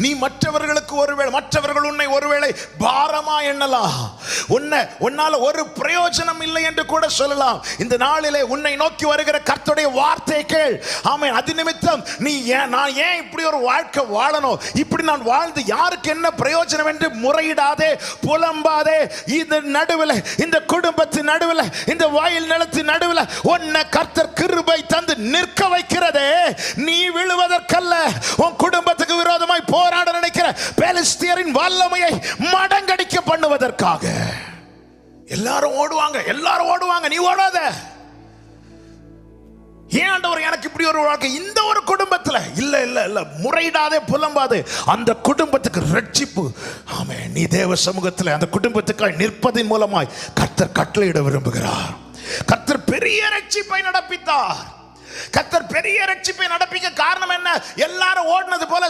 நீ மற்றவர்கள் உன்னை ஒருவேளை பாரமா எண்ணலாம், உன்னால ஒரு பிரயோஜனம் இல்லை என்று கூட சொல்லலாம். இந்த நாளிலே உன்னை நோக்கி வருகிற கர்த்தருடைய வார்த்தை கேள். ஆமென். அது நிமித்தம் நான் ஏன் இப்படி ஒரு வாழ்க்கை வாழணும், இப்படி நான் வாழ்ந்து யாருக்கு என்ன பிரயோஜனம் என்று முறையிடாதே, புலம்பாதே. இந்த நடுவில், இந்த குடும்பத்தின் நடுவில், இந்த வயல் நிலத்தின் நடுவில் உன்னை கர்த்தர் கிருபை தந்து நிற்க வைக்கிறதே, நீ விழுவதற்கல்ல, உன் குடும்பத்துக்கு விரோதமாய் போராட நினைக்கிற பெலிஸ்தியரின் வல்லமையை மடங்கடிக்க பண்ணுவதற்காக. எல்லாரும் ஓடுவாங்க, நீ ஓடாத. ஏன் ஆண்டவர் எனக்கு இப்படி ஒரு வாழ்க்கை இந்த ஒரு குடும்பத்துல? இல்ல, முறையிடாதே, புலம்பாதே. அந்த குடும்பத்துக்கு ரட்சிப்பு. ஆமென். நீ தேவ சமூகத்தில் அந்த குடும்பத்துக்காய் நிற்பதின் மூலமாய் கர்த்தர் கட்டளையிட விரும்புகிறார். கர்த்தர் பெரிய ரட்சிப்பை நடப்பித்தார். கர்த்தர் பெரிய ரட்சிப்பை நடப்பிக்க காரணம் என்ன? எல்லாரும் ஓடினது போல